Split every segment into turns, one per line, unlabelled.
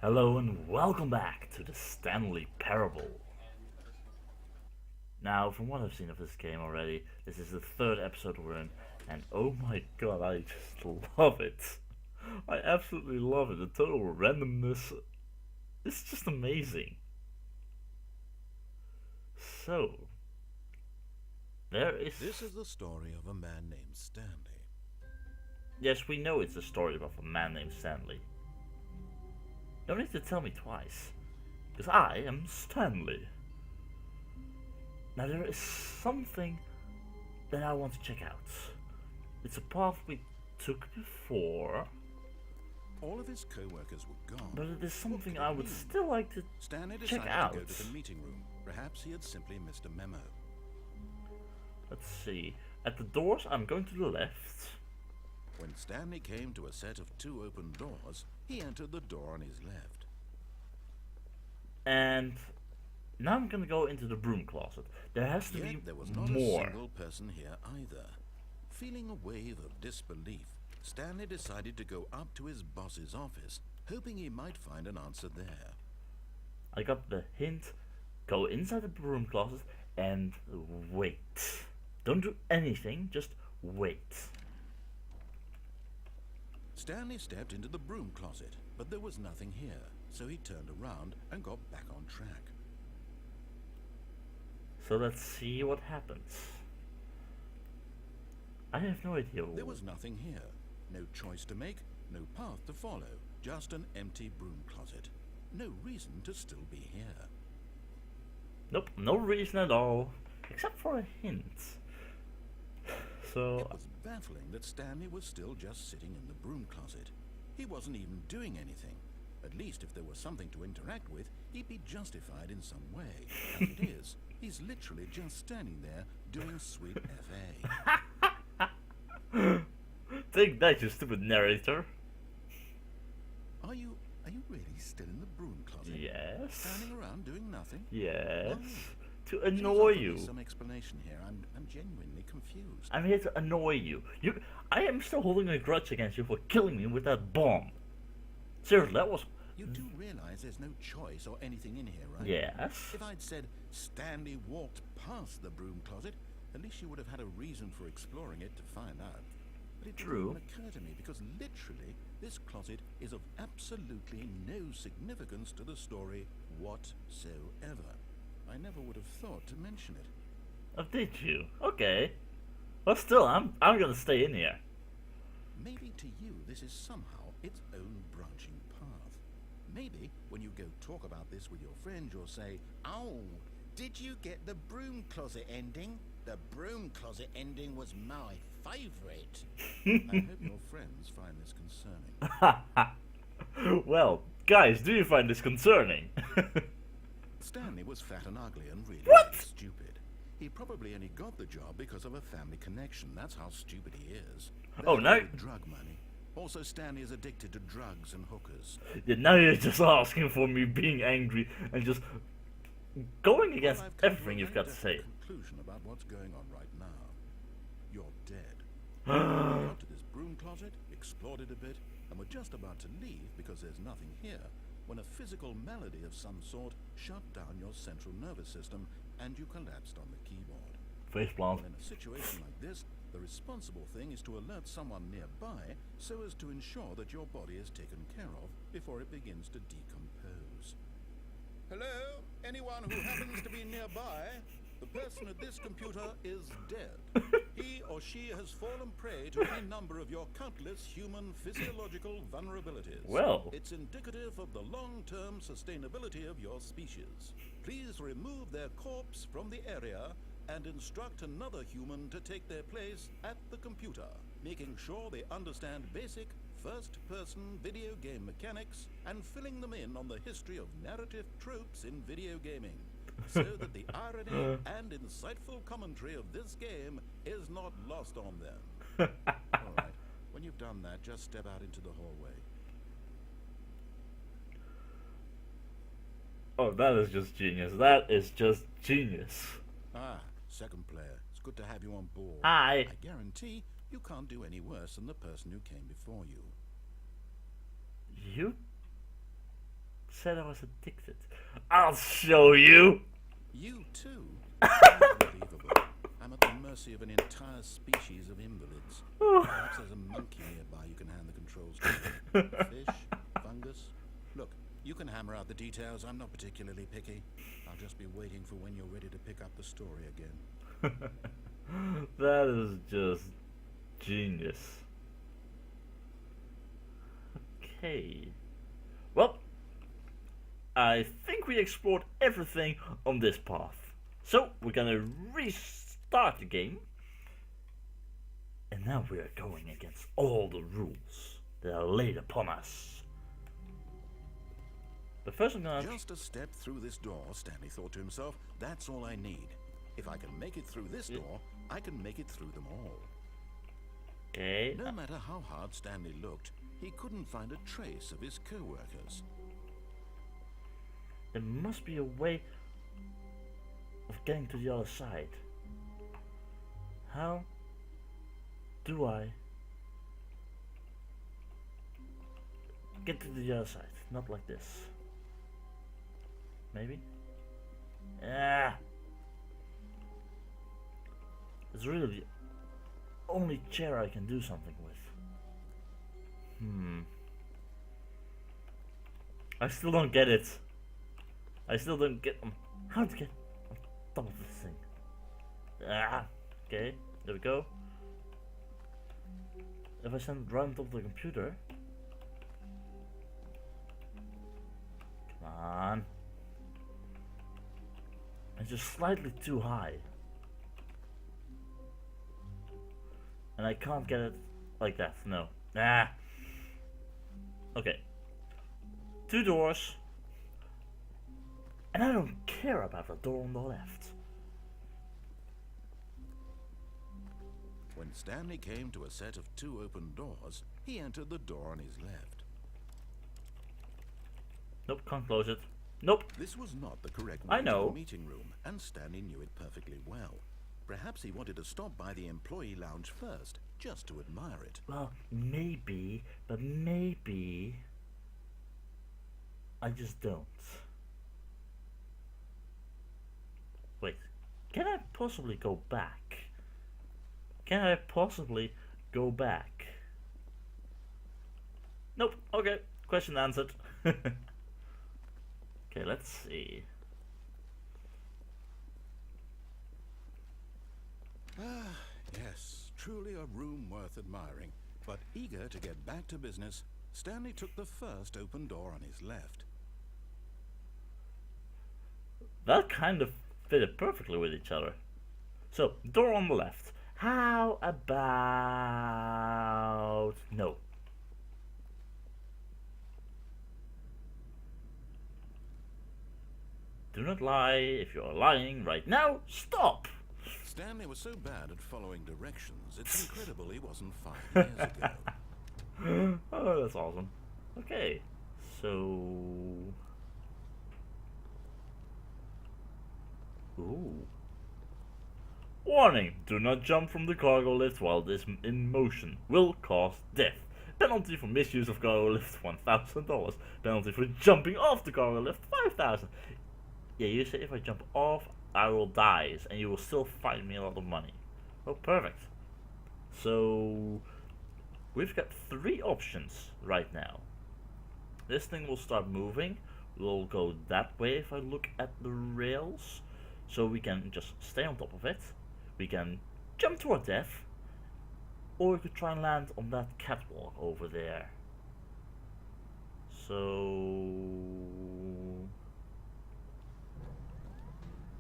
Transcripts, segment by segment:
Hello and welcome back to the Stanley Parable. Now, from what I've seen of this game already, this is the third episode we're in, and oh my god, I just love it. I absolutely love it. The total randomness is just amazing. So, there is...
This is the story of a man named Stanley.
Yes, we know it's the story of a man named Stanley. Don't need to tell me twice, because I am Stanley. Now there is something that I want to check out. It's a path we took before,
All of his co-workers were gone.
but it is something I would still like to
Stanley
check
decided
out.
to go to the meeting room. Perhaps he had simply missed a memo.
Let's see. At the doors, I'm going to the left.
When Stanley came to a set of two open doors, he entered the door on his left.
And now I'm gonna go into the broom closet. There has to
Yet
be
there was not
more.
a single person here either. Feeling a wave of disbelief, Stanley decided to go up to his boss's office, hoping he might find an answer there.
I got the hint. Go inside the broom closet and wait. Don't do anything, just wait.
Stanley stepped into the broom closet, but there was nothing here, so he turned around and got back on track.
So let's see what happens. I have no idea.
There was nothing here. No choice to make, no path to follow, just an empty broom closet. No reason to still be here.
Nope, no reason at all, except for a hint. So
It was baffling that Stanley was still just sitting in the broom closet. He wasn't even doing anything. At least if there was something to interact with, he'd be justified in some way. As it is, he's literally just standing there doing sweet FA.
take that, you stupid narrator.
Are you really still in the broom closet?
Yes.
Standing around doing nothing?
Yes.
Why?
To
Please
annoy
offer me
you.
some explanation here. I'm genuinely confused.
I'm here to annoy you. I am still holding a grudge against you for killing me with that bomb. Seriously, that was...
You do realize there's no choice or anything in here, right?
Yes.
If I'd said Stanley walked past the broom closet, at least you would have had a reason for exploring it to find out. But it
True.
didn't occur to me because literally this closet is of absolutely no significance to the story whatsoever. I never would have thought to mention it.
Oh, did you? Okay. Well, still, I'm gonna stay in here.
Maybe to you this is somehow its own branching path. Maybe when you go talk about this with your friend, you'll say, "Oh, did you get the broom closet ending? The broom closet ending was my favorite." I hope your friends find this concerning.
Well, guys, do you find this concerning?
Stanley was fat and ugly and really stupid. He probably only got the job because of a family connection. That's how stupid he is.
Oh, no.
Drug money. Also, Stanley is addicted to drugs and hookers.
Yeah, now you're just asking for me being angry and just going against
Well, I've come
everything
a
you've
very
got to say.
definite conclusion about what's going on right now. You're dead. We got to this broom closet, explored it a bit, and we're just about to leave because there's nothing here, when a physical malady of some sort shut down your central nervous system and you collapsed on the keyboard.
Faceplant.
Well, in a situation like this, the responsible thing is to alert someone nearby so as to ensure that your body is taken care of before it begins to decompose. Hello? Anyone who happens to be nearby? The person at this computer is dead. He or she has fallen prey to any number of your countless human physiological vulnerabilities.
Well.
It's indicative of the long-term sustainability of your species. Please remove their corpse from the area and instruct another human to take their place at the computer, making sure they understand basic first-person video game mechanics and filling them in on the history of narrative tropes in video gaming, so that the irony and insightful commentary of this game is not lost on them. All right, when you've done that, just step out into the hallway.
Oh, that is just genius. That is just genius.
Ah, second player. It's good to have you on board.
Hi.
I guarantee you can't do any worse than the person who came before you.
You said I was addicted. I'll show you!
You too? Unbelievable. I'm at the mercy of an entire species of invalids. Perhaps there's a monkey nearby you can hand the controls to. Fish? Fungus? Look, you can hammer out the details. I'm not particularly picky. I'll just be waiting for when you're ready to pick up the story again.
That is just genius. Okay. Well, I think we explored everything on this path. So we're gonna restart the game. And now we are going against all the rules that are laid upon us. But first I'm gonna...
Just a step through this door, Stanley thought to himself. That's all I need. If I can make it through this door, I can make it through them all.
Okay.
No matter how hard Stanley looked, he couldn't find a trace of his co-workers.
There must be a way of getting to the other side. How do I get to the other side? Not like this. Maybe? Ah! It's really the only chair I can do something with. I still don't get it. I still don't get how to get on top of this thing. Ah! Okay, there we go. If I stand right on top of the computer. Come on. It's just slightly too high. And I can't get it like that, no. Ah! Okay. 2 doors. And I don't care about the door on the left.
When Stanley came to a set of 2 open doors, he entered the door on his left.
Nope, can't close it. Nope.
This was not the correct
I
way
know.
to the meeting room, and Stanley knew it perfectly well. Perhaps he wanted to stop by the employee lounge first, just to admire it.
Well, maybe, but maybe I just don't. Wait, can I possibly go back? Can I possibly go back? Nope, okay, question answered. Okay, let's see.
Ah, yes, truly a room worth admiring. But eager to get back to business, Stanley took the first open door on his left.
That kind of fitted perfectly with each other. So, door on the left. How about... no. Do not lie. If you are lying right now, stop!
Stanley was so bad at following directions, it's incredible he wasn't 5 years ago.
Oh, that's awesome. Okay, so... ooh. Warning! Do not jump from the cargo lift while it is in motion. Will cause death. Penalty for misuse of cargo lift, $1,000. Penalty for jumping off the cargo lift, $5,000. Yeah, you say if I jump off, I will die, and you will still fine me a lot of money. Oh, perfect. So, we've got 3 options right now. This thing will start moving. We'll go that way if I look at the rails. So we can just stay on top of it. We can jump to our death. Or we could try and land on that catwalk over there. So...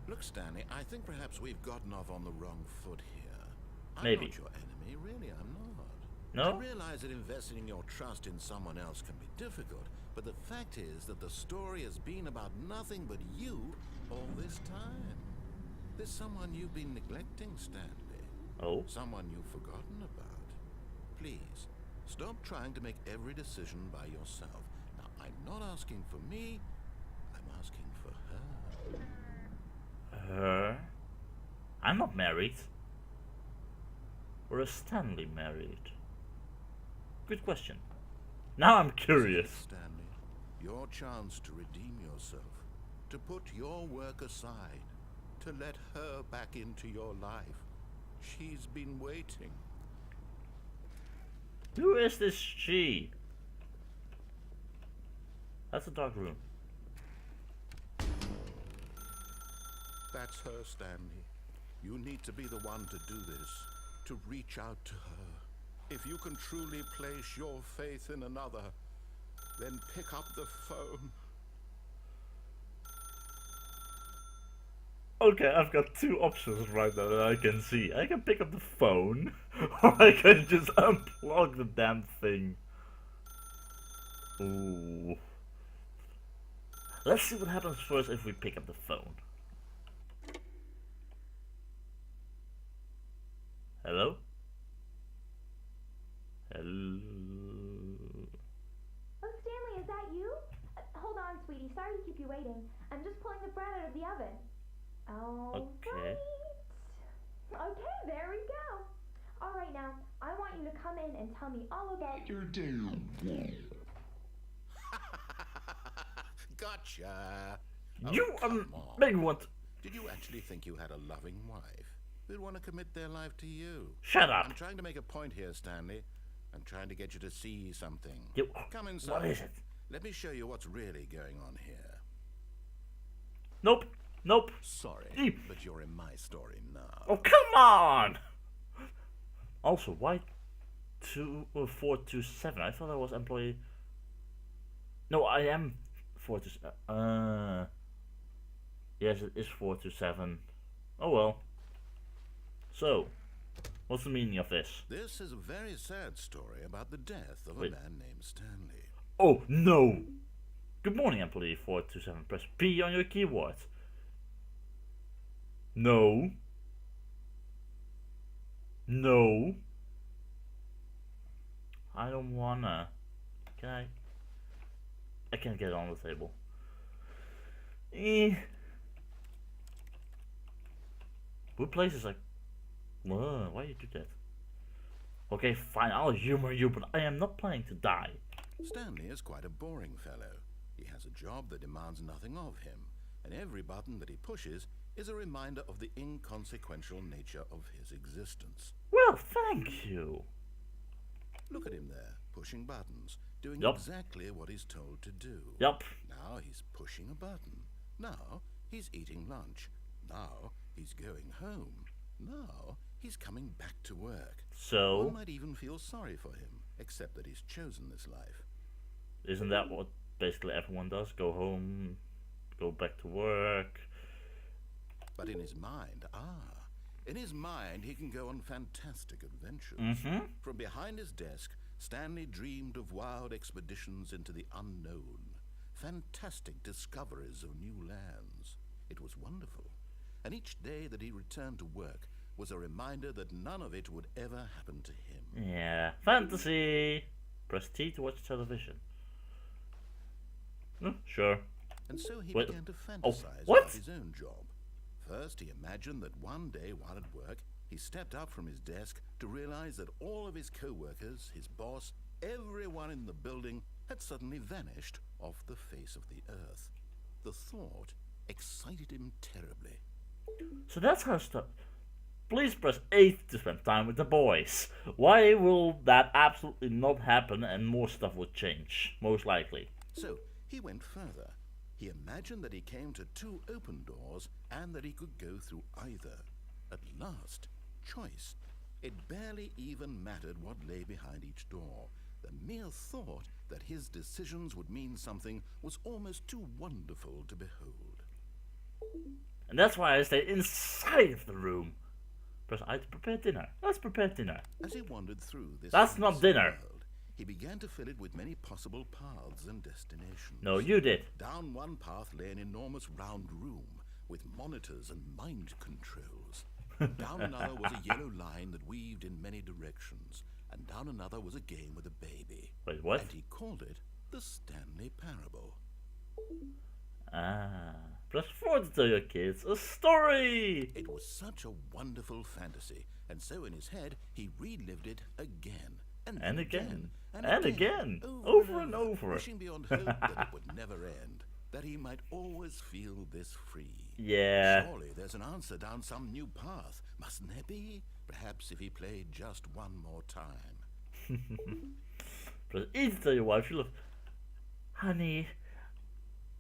Look, Stanley, I think perhaps we've gotten off on the wrong foot here. I'm
Maybe.
not your enemy, really, I'm not.
No?
I realize that investing your trust in someone else can be difficult, but the fact is that the story has been about nothing but you all this time. There's someone you've been neglecting, Stanley.
Oh?
Someone you've forgotten about. Please, stop trying to make every decision by yourself. Now, I'm not asking for me, I'm asking for her.
Her? I'm not married. Or is Stanley married? Good question. Now I'm curious.
Stanley, Your chance to redeem yourself, to put your work aside, to let her back into your life. She's been waiting.
Who is this she? That's a dark room.
That's her, Stanley. You need to be the one to do this, to reach out to her. If you can truly place your faith in another, then pick up the phone.
Okay, I've got two options right now that I can see. I can pick up the phone, or I can just unplug the damn thing. Ooh. Let's see what happens first if we pick up the phone. Hello? Hello?
Oh, Stanley, is that you? Hold on, sweetie. Sorry to keep you waiting. I'm just pulling the bread out of the oven.
Okay.
Okay, there we go. All right, now, I want you to come in and tell me all about your day.
Gotcha.
You
come on.
big one.
Did you actually think you had a loving wife who'd want to commit their life to you?
Shut up.
I'm trying to make a point here, Stanley. I'm trying to get you to see something. Come inside.
What is it?
Let me show you what's really going on here.
Nope. Nope.
Sorry, but you're in my story now.
Oh, come on! Also, why 427? I thought I was employee. No, I am 427. Yes, it is 427. Oh well. So, what's the meaning of this?
This is a very sad story about the death of a man named Stanley.
Oh, no! Good morning, employee 427. Press P on your keyboard. No. No. I don't wanna. Can I? I can't get it on the table. What place is like? Why you do that? Okay, fine, I'll humor you, but I am not planning to die.
Stanley is quite a boring fellow. He has a job that demands nothing of him, and every button that he pushes is a reminder of the inconsequential nature of his existence.
Well, thank you.
Look at him there, pushing buttons, doing exactly what he's told to do.
Yup.
Now he's pushing a button. Now he's eating lunch. Now he's going home. Now he's coming back to work.
So?
One might even feel sorry for him, except that he's chosen this life.
Isn't that what basically everyone does? Go home, go back to work.
But in his mind, in his mind he can go on fantastic adventures.
Mm-hmm.
From behind his desk, Stanley dreamed of wild expeditions into the unknown, fantastic discoveries of new lands. It was wonderful. And each day that he returned to work was a reminder that none of it would ever happen to him.
Yeah, fantasy! Press T to watch television. Sure.
And so he began to fantasize about his own job. First, he imagined that one day while at work, he stepped up from his desk to realize that all of his co-workers, his boss, everyone in the building had suddenly vanished off the face of the earth. The thought excited him terribly.
So that's how stuff. Please press 8 to spend time with the boys. Why will that absolutely not happen and more stuff will change? Most likely.
So he went further. He imagined that he came to 2 open doors and that he could go through either. At last, choice. It barely even mattered what lay behind each door. The mere thought that his decisions would mean something was almost too wonderful to behold.
And that's why I stay inside of the room. Press I to prepare dinner. Let's prepare dinner.
As he wandered through this
That's not dinner.
world, he began to fill it with many possible paths and destinations.
No, you did.
Down one path lay an enormous round room with monitors and mind controls. Down another was a yellow line that weaved in many directions. And down another was a game with a baby.
Wait, what?
And he called it the Stanley Parable.
Press 4 to tell your kids a story!
It was such a wonderful fantasy, and so in his head he relived it again,
And again.
and
And again. Over and over.
wishing beyond hope that it would never end, that he might always feel this free.
Yeah.
Surely there's an answer down some new path, mustn't there be? Perhaps if he played just one more time.
Press E to tell your wife you love. Honey,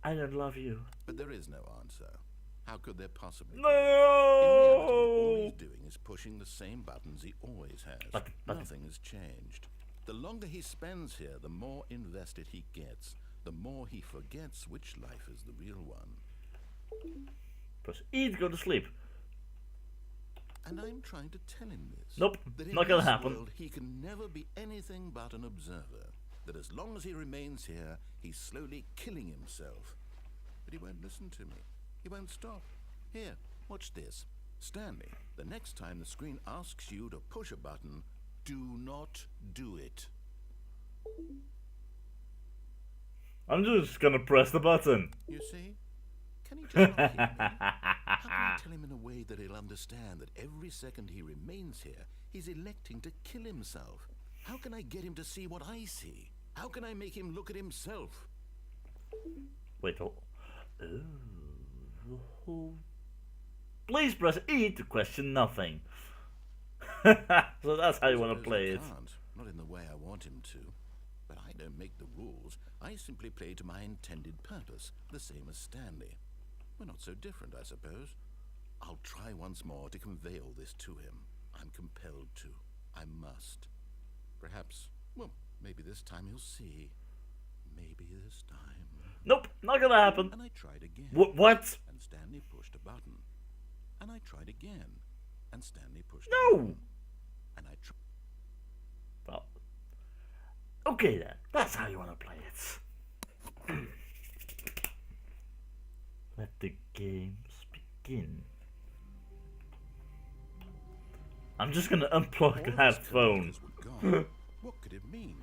I don't love you.
But there is no answer. How could there possibly be?
No!
In reality, all he's doing is pushing the same buttons he always has.
But-
Nothing has changed. The longer he spends here, the more invested he gets. The more he forgets which life is the real one.
Press E to go to sleep.
And I'm trying to tell him this.
Nope,
That in
not gonna
this
happen.
world, he can never be anything but an observer. That as long as he remains here, he's slowly killing himself. But he won't listen to me. He won't stop. Here, watch this. Stanley, the next time the screen asks you to push a button, do not do it.
I'm just gonna press the button.
You see? Can he just not hear me? How can I tell him in a way that he'll understand that every second he remains here, he's electing to kill himself? How can I get him to see what I see? How can I make him look at himself?
Wait, oh. Please press E to question nothing. So that's how you want to
Suppose
play
I
it.
can't, not in the way I want him to. But I don't make the rules. I simply play to my intended purpose, the same as Stanley. We're not so different, I suppose. I'll try once more to convey all this to him. I'm compelled to. I must. Perhaps, well, maybe this time he'll see. Maybe this time.
Nope, not gonna happen.
And I tried again.
What?
And Stanley pushed a button. And I tried again. And Stanley pushed a
No!
button. And I tried.
Well, okay then. That's how you want to play it. Let the games begin. I'm just gonna unplug that phone.
What could it mean?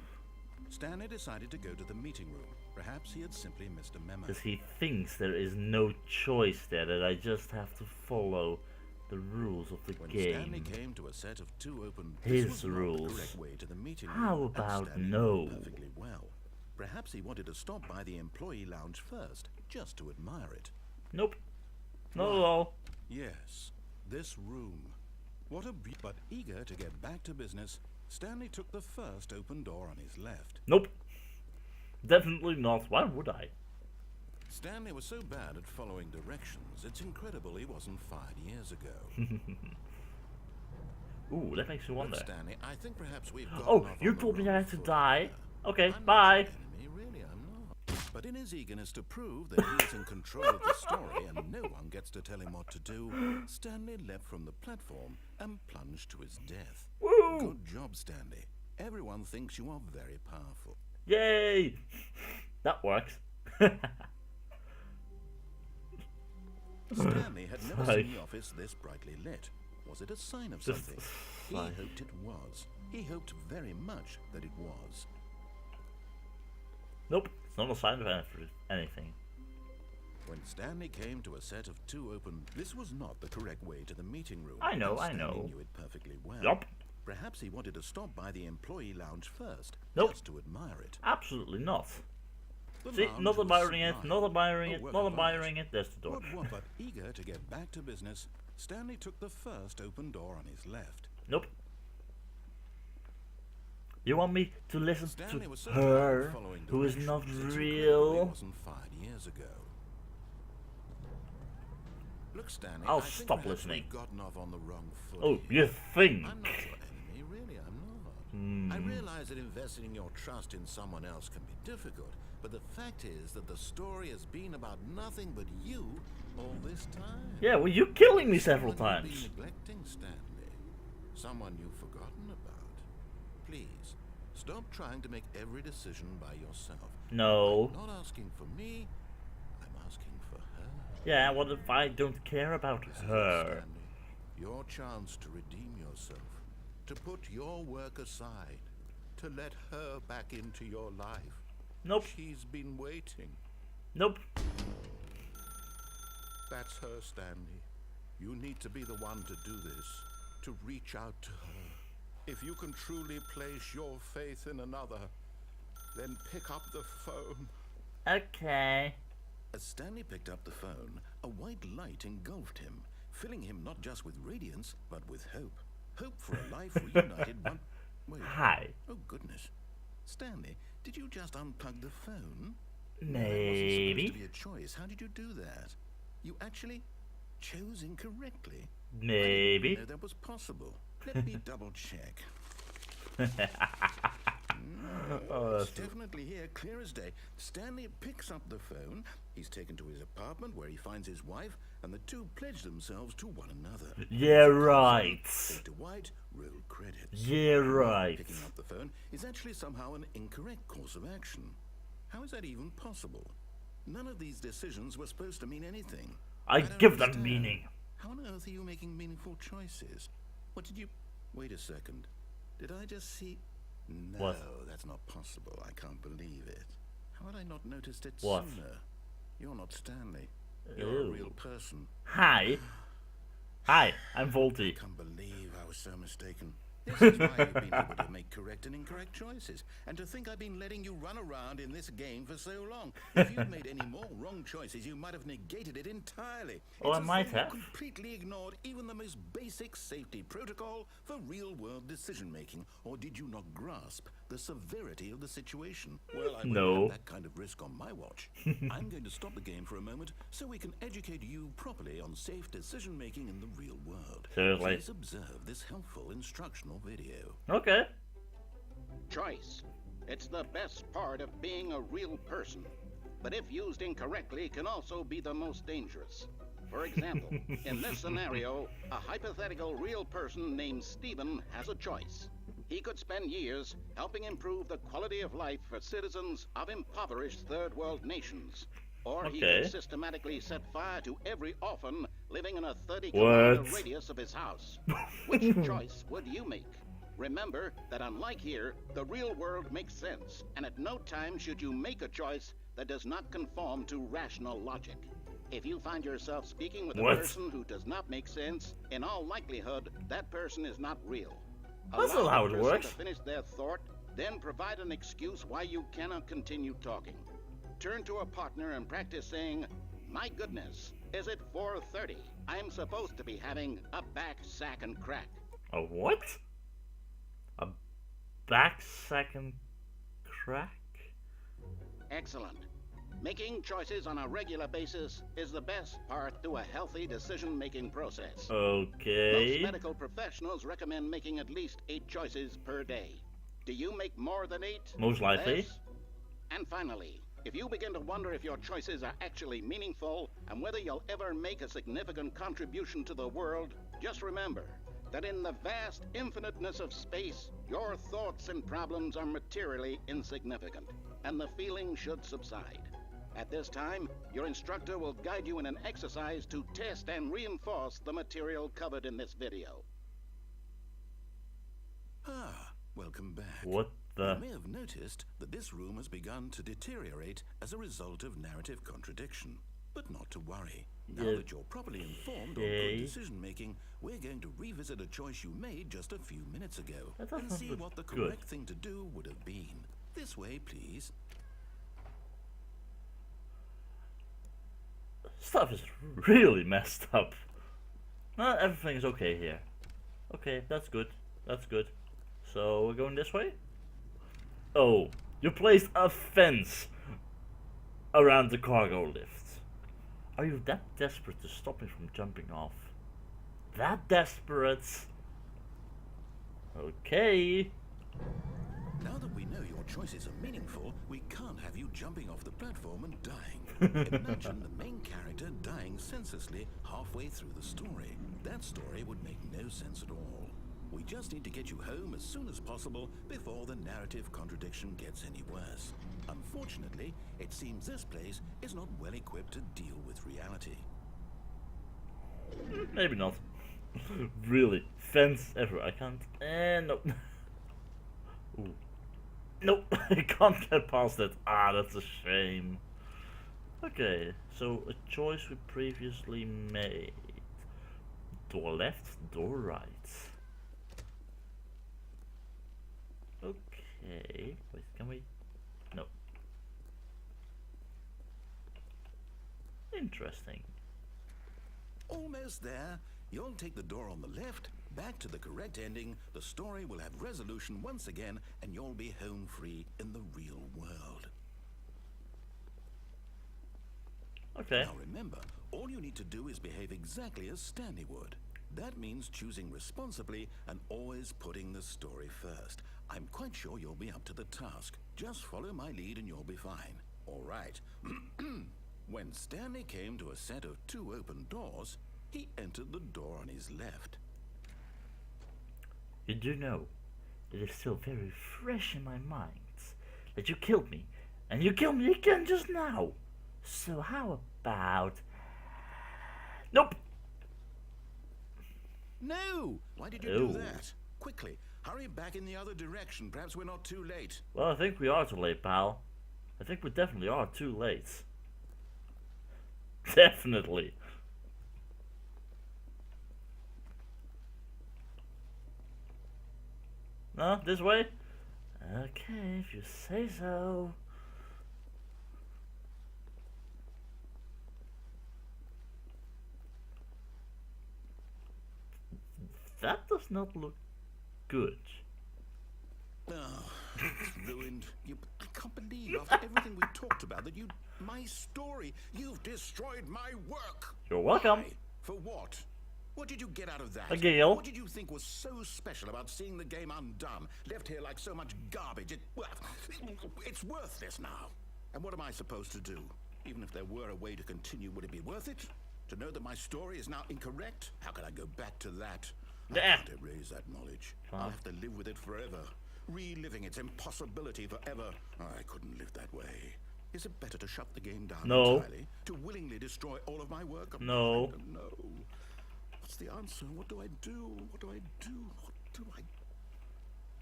Stanley decided to go to the meeting room. Perhaps he had simply missed a memo.
Because he thinks there is no choice there, that I just have to follow the rules of the
When
game.
Stanley came to a set of two open,
His
this was not
rules.
the correct way to the meeting room.
How
and
about
Stanley
no?
knew perfectly well. Perhaps he wanted to stop by the employee lounge first, just to admire it.
Nope. Not at all.
Yes, this room. What a but eager to get back to business, Stanley took the first open door on his left.
Nope. Definitely not. Why would I?
Stanley was so bad at following directions, it's incredible he wasn't fired years ago.
Ooh, that makes me
Look,
wonder.
Stanley, I think perhaps we've gotten
Oh,
off
you
on the
told me I
wrong
had to
foot
die.
here.
Okay,
I'm
bye.
not your enemy, really, I'm not. But in his eagerness to prove that he is in control of the story and no one gets to tell him what to do, Stanley leapt from the platform and plunged to his death.
Woo!
Good job, Stanley. Everyone thinks you are very powerful.
Yay! That works.
Stanley had never
Sigh.
seen the office this brightly lit. Was it a sign of
Just
something? He
sigh.
hoped it was. He hoped very much that it was.
Nope, it's not a sign of anything.
When Stanley came to a set of two open, this was not the correct way to the meeting room.
I know,
and
I
Stanley
know.
knew it perfectly well.
Yup.
Perhaps he wanted to stop by the employee lounge first,
Nope.
just to admire it.
Absolutely not.
The
See,
lounge
not
was
admiring it,
sublime,
not admiring
a
it,
work
not
of art.
admiring it. There's the door.
But eager to get back to business, Stanley took the first open door on his left.
Nope. You want me to listen
Stanley
to
was so bad at
her,
following
who is not
directions, it's incredible he
real?
wasn't fired years ago. Look, Stanley,
I'll
I think
stop
perhaps
listening.
we've gotten off on the wrong foot.
Oh,
here.
you think?
I'm not your enemy, really, I'm not. I realize that investing your trust in someone else can be difficult, but the fact is that the story has been about nothing but you all this time.
Yeah, well, you're killing me several
Someone you've
times.
been neglecting, Stanley. Someone you've forgotten about. Please, stop trying to make every decision by yourself.
No.
I'm not asking for me, I'm asking for her.
Yeah, what if I don't care about
This is it,
her?
Stanley. Your chance to redeem yourself, to put your work aside, to let her back into your life.
Nope.
She's been waiting.
Nope.
That's her, Stanley. You need to be the one to do this, to reach out to her. If you can truly place your faith in another, then pick up the phone.
Okay.
As Stanley picked up the phone, a white light engulfed him, filling him not just with radiance, but with hope. Hope for a life reunited one... Wait.
Hi.
Oh, goodness. Stanley, did you just unplug the phone? That wasn't
Maybe.
supposed to be a choice. How did you do that? You actually chose incorrectly? I
Maybe.
didn't know that was possible. Let me double check.
Oh,
It's
that's
definitely here, clear as day. Stanley picks up the phone. He's taken to his apartment where he finds his wife, and the two pledge themselves to one another.
yeah, right.
Fade to white, roll credits.
Yeah, right.
Picking up the phone is actually somehow an incorrect course of action. How is that even possible? None of these decisions were supposed to mean anything.
I
don't
give them
understand.
meaning.
How on earth are you making meaningful choices? What did you... Wait a second. Did I just see... No,
What?
that's not possible. I can't believe it. How had I not noticed it
What?
sooner? You're not Stanley. You're a
Ew.
real person.
Hi. Hi, I'm Volty.
Can't believe I was so mistaken. This is why you've been able to make correct and incorrect choices. And to think I've been letting you run around in this game for so long. If you'd made any more wrong choices, you might have negated it entirely.
Oh, I
It's as
might
though you
have.
completely ignored even the most basic safety protocol for real-world decision-making. Or did you not grasp the severity of the situation? Well, I
No.
wouldn't have that kind of risk on my watch. I'm going to stop the game for a moment so we can educate you properly on safe decision-making in the real world.
Seriously.
Please observe this helpful instructional video.
Okay.
Choice. It's the best part of being a real person, but if used incorrectly can also be the most dangerous. For example, in this scenario, a hypothetical real person named Stephen has a choice. He could spend years helping improve the quality of life for citizens of impoverished third world nations. Or he
Okay.
could systematically set fire to every orphan living in a 30
What?
kilometer radius of his house. Which choice would you make? Remember that unlike here, the real world makes sense, and at no time should you make a choice that does not conform to rational logic. If you find yourself speaking with a
What?
person who does not make sense, in all likelihood, that person is not real.
That's
Allow
not how
the
it
person
works.
to finish their thought, then provide an excuse why you cannot continue talking. Turn to a partner and practice saying, "My goodness, is it 4:30? I'm supposed to be having a back, sack, and crack."
A what? A back second crack?
Excellent. Making choices on a regular basis is the best part to a healthy decision-making process. Most
Okay.
medical professionals recommend making at least 8 choices per day. Do you make more than 8?
Most likely.
Less? And finally, if you begin to wonder if your choices are actually meaningful and whether you'll ever make a significant contribution to the world, just remember that in the vast infiniteness of space, your thoughts and problems are materially insignificant, and the feeling should subside. At this time, your instructor will guide you in an exercise to test and reinforce the material covered in this video.
Ah, welcome back.
What
You
the?
may have noticed that this room has begun to deteriorate as a result of narrative contradiction. But not to worry. Now
Yeah.
that you're properly informed on
Okay.
good decision-making, we're going to revisit a choice you made just a few minutes ago
That
and
doesn't
see
look
what the
good.
correct thing to do would have been. This way, please.
Stuff is really messed up. Everything is okay here. Okay, that's good. That's good. So we're going this way? Oh, you placed a fence around the cargo lift. Are you that desperate to stop me from jumping off? That desperate? Okay.
Now that we know your choices are meaningful, we can't have you jumping off the platform and dying. Imagine the main character dying senselessly halfway through the story. That story would make no sense at all. We just need to get you home as soon as possible before the narrative contradiction gets any worse. Unfortunately, it seems this place is not well equipped to deal with reality.
Maybe not. Really, fence everywhere. I can't. No. Ooh. Nope, I can't get past it. Ah, that's a shame. Okay, so a choice we previously made. Door left, door right. Okay, wait, can we? No. Interesting.
Almost there. You'll take the door on the left, back to the correct ending, the story will have resolution once again, and you'll be home free in the real world.
Okay.
Now remember, all you need to do is behave exactly as Stanley would. That means choosing responsibly and always putting the story first. I'm quite sure you'll be up to the task. Just follow my lead and you'll be fine. All right. When Stanley came to a set of 2 open doors, he entered the door on his left.
You do know, it is still very fresh in my mind that you killed me, and you killed me again just now. So how about... Nope!
No! Why did you do that? Quickly, hurry back in the other direction. Perhaps we're not too late.
Well, I think we are too late, pal. I think we definitely are too late. Definitely. No, this way? Okay, if you say so. That does not look good.
Oh, it's ruined. I can't believe after everything we talked about that my story, you've destroyed my work.
You're welcome.
Why? For what? What did you get out of that?
A gale.
What did you think was so special about seeing the game undone, left here like so much garbage? It's worthless now. And what am I supposed to do? Even if there were a way to continue, would it be worth it? To know that my story is now incorrect? How can I go back to that? I can't erase that knowledge. I'll have to live with it forever, reliving its impossibility forever. I couldn't live that way. Is it better to shut the game down entirely? To willingly destroy all of my work?
No.
No. What's the answer? What do I do? What do I do? What do I...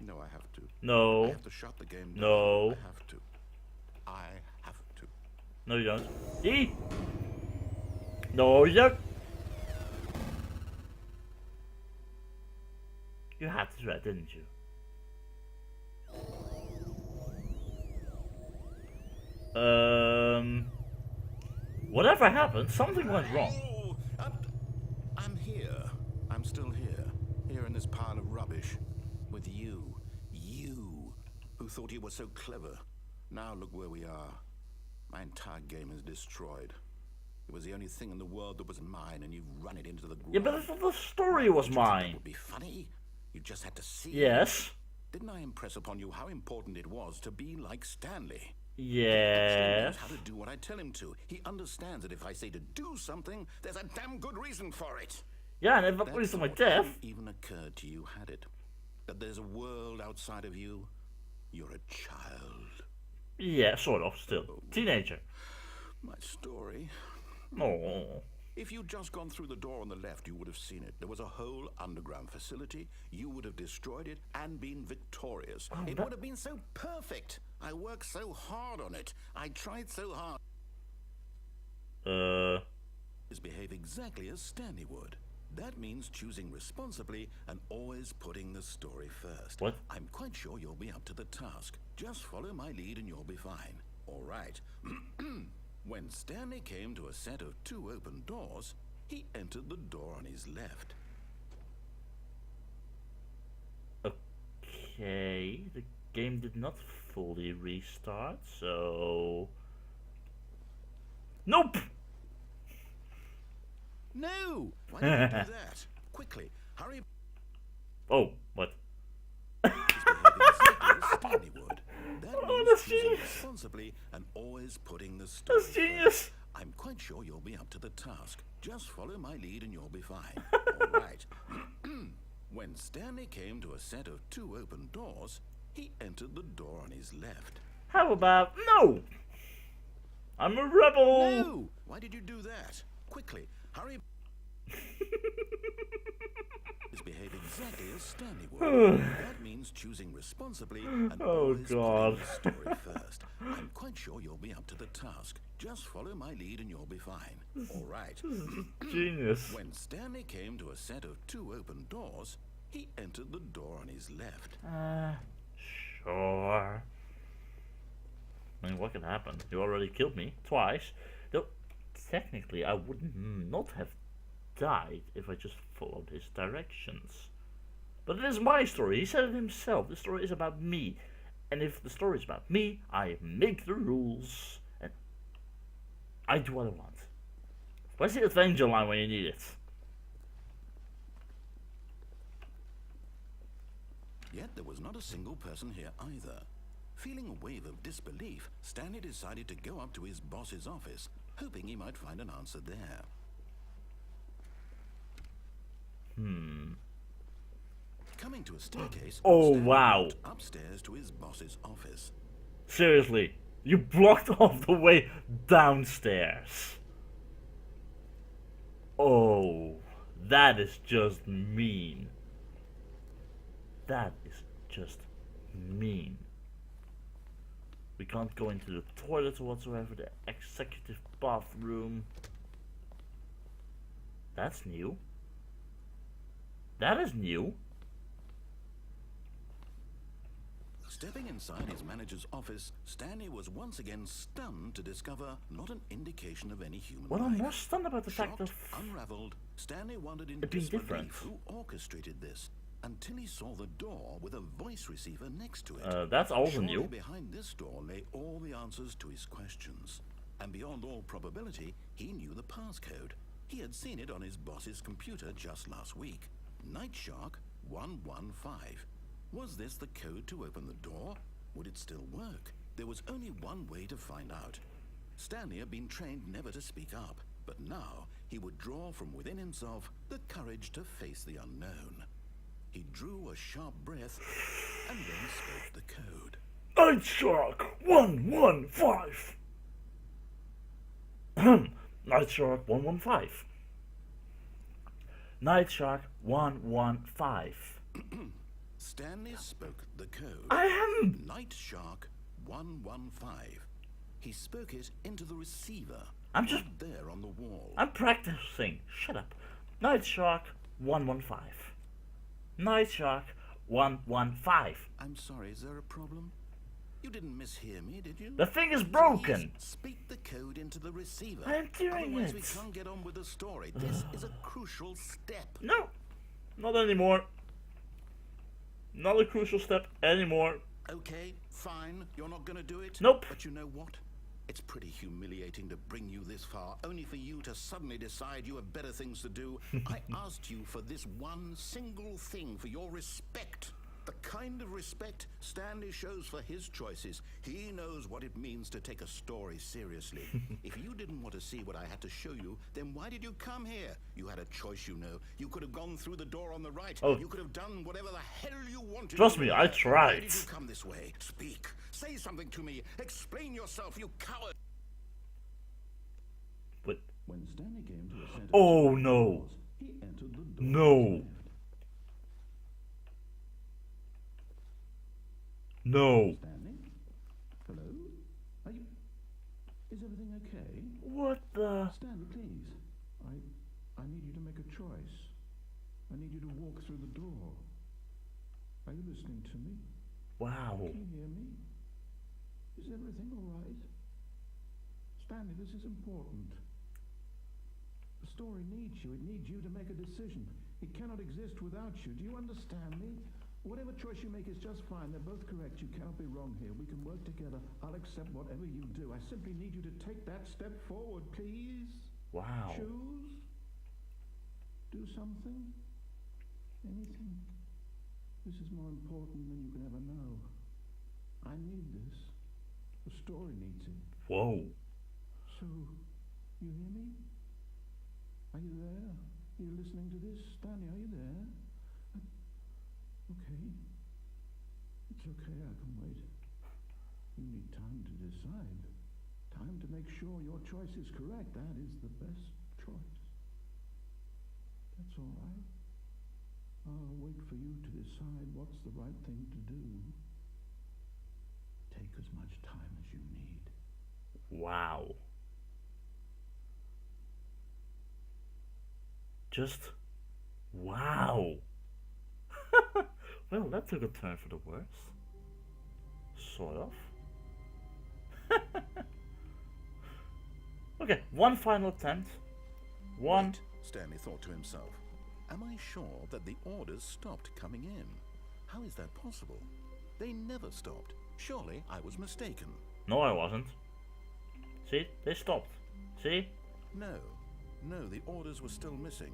No, I have to.
No.
I have to shut the game down.
No.
I have to. I have to.
No, you don't. E. No, you don't. You had to do that, didn't you? Whatever happened, something went wrong.
Oh, I'm here. I'm still here. Here in this pile of rubbish. With you. You, who thought you were so clever. Now look where we are. My entire game is destroyed. It was the only thing in the world that was mine, and you've run it into the ground.
Yeah, but the story was mine.
That would be funny. You just had to see.
Yes.
Didn't I impress upon you how important it was to be like Stanley?
Yes.
He knows how to do what I tell him to. He understands that if I say to do something, there's a damn good reason for it.
Yeah, and if I put it to my death.
Even occurred to you, had it? That there's a world outside of you? You're a child.
Yeah, sort of, still. Teenager.
My story.
Oh.
If you'd just gone through the door on the left, you would have seen it. There was a whole underground facility. You would have destroyed it and been victorious. It would have been so perfect. I worked so hard on it. I tried so hard. Behave exactly as Stanley would. That means choosing responsibly and always putting the story first.
What?
I'm quite sure you'll be up to the task. Just follow my lead and you'll be fine. All right. When Stanley came to a set of 2 open doors, he entered the door on his left.
Okay, the game did not fully restart, so... Nope!
No! Why did you do that? Quickly, hurry.
Oh, what?
Stanley would. That means
that's
choosing
genius.
responsibly and always putting the story
That's genius!
first. I'm quite sure you'll be up to the task. Just follow my lead and you'll be fine. All right. When Stanley came to a set of 2 open doors, he entered the door on his left.
How about no? I'm a rebel!
No! Why did you do that? Quickly, hurry. Behave exactly as Stanley would. That means choosing responsibly and always putting the story first. I'm quite sure you'll be up to the task. Just follow my lead and you'll be fine. All right.
Genius.
When Stanley came to a set of 2 open doors, he entered the door on his left.
Sure. I mean, what can happen? You already killed me twice. Though, technically, I would not have died if I just followed his directions. But it is my story. He said it himself. The story is about me. And if the story is about me, I make the rules. And I do what I want. Where's the adventure line when you need it?
Yet there was not a single person here either. Feeling a wave of disbelief, Stanley decided to go up to his boss's office, hoping he might find an answer there. Coming to a staircase,
Oh,
Stanley
wow.
walked upstairs to his boss's office.
Seriously, you blocked off the way downstairs. Oh, that is just mean. That is just mean. We can't go into the toilet whatsoever, the executive bathroom. That's new. That is new.
Stepping inside his manager's office, Stanley was once again stunned to discover not an indication of any human
What
life.
I'm more stunned about the fact
Shocked,
of
unraveled, Stanley wondered in
it being
disbelief
different.
who orchestrated this, until he saw the door with a voice receiver next to it.
that's also
Surely
new.
behind this door lay all the answers to his questions. And beyond all probability, he knew the passcode. He had seen it on his boss's computer just last week. Nightshark 115. Was this the code to open the door? Would it still work? There was only one way to find out. Stanley had been trained never to speak up, but now he would draw from within himself the courage to face the unknown. He drew a sharp breath and then spoke the code.
Nightshark 115. Nightshark 115. Nightshark 115.
Stanley spoke the code.
I am.
Nightshark 115. He spoke it into the receiver.
I'm just-
right there on the wall.
I'm practicing. Shut up. Nightshark 115. Nightshark 115.
I'm sorry, is there a problem? You didn't mishear me, did you?
The thing is broken.
Please speak the code into the receiver.
I am doing
Otherwise
it.
we can't get on with the story. This is a crucial step.
No, not anymore. Not a crucial step anymore.
Okay, fine. You're not gonna do it?
Nope.
But you know what? It's pretty humiliating to bring you this far, only for you to suddenly decide you have better things to do. I asked you for this one single thing, for your respect. The kind of respect Stanley shows for his choices. He knows what it means to take a story seriously. If you didn't want to see what I had to show you, then why did you come here? You had a choice, you know. You could have gone through the door on the right.
Oh.
You could have done whatever the hell you wanted.
Trust
to
me,
do.
I
Why
tried.
did you come this way? Speak. Say something to me. Explain yourself, you coward.
But
When Stanley came to a center
oh no,
he entered the door.
no, no.
Stanley? Hello? Are you... Is everything okay?
What the?
Stanley, please. I need you to make a choice. I need you to walk through the door. Are you listening to me?
Wow.
Can you hear me? Is everything all right? Stanley, this is important. The story needs you. It needs you to make a decision. It cannot exist without you. Do you understand me? Whatever choice you make is just fine. They're both correct. You cannot be wrong here. We can work together. I'll accept whatever you do. I simply need you to take that step forward, please.
Wow.
Choose. Do something. Anything. This is more important than you can ever know. I need this. The story needs it.
Whoa.
So, you hear me? Are you there? Are you listening to this? Stanley, are you there? Okay. It's okay, I can wait. You need time to decide. Time to make sure your choice is correct. That is the best choice. That's all right. I'll wait for you to decide what's the right thing to do. Take as much time as you need.
Wow. Just wow. Well, that took a turn for the worse. Sort of. Okay, one final attempt. One.
Wait, Stanley thought to himself. Am I sure that the orders stopped coming in? How is that possible? They never stopped. Surely I was mistaken.
No, I wasn't. See, they stopped. See?
No, the orders were still missing.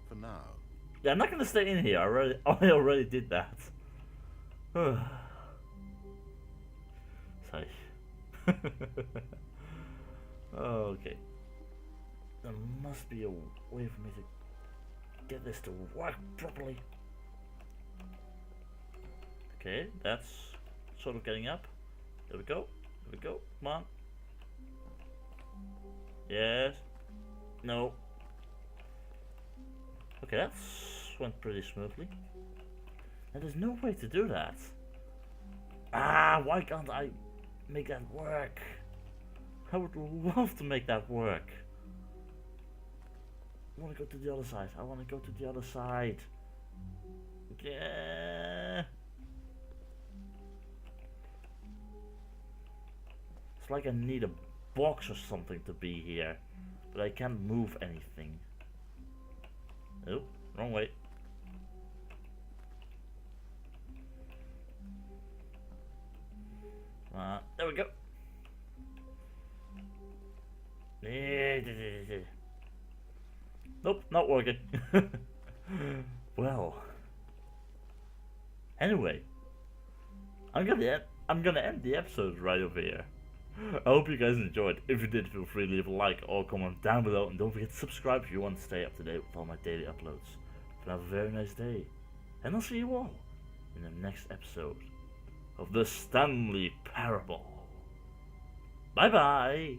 For now.
Yeah, I'm not gonna stay in here. I already did that. Sorry. Okay. There must be a way for me to get this to work properly. Okay, that's sort of getting up. There we go. There we go. Come on. Yes. No. Okay, that went pretty smoothly. And there's no way to do that. Ah, why can't I make that work? I would love to make that work. I want to go to the other side. I want to go to the other side. Yeah. It's like I need a box or something to be here, but I can't move anything. Oh, wrong way. There we go. Nope, not working. Well, anyway, I'm gonna end the episode right over here. I hope you guys enjoyed. If you did, feel free to leave a like or comment down below, and don't forget to subscribe if you want to stay up to date with all my daily uploads. But have a very nice day, and I'll see you all in the next episode of the Stanley Parable. Bye bye.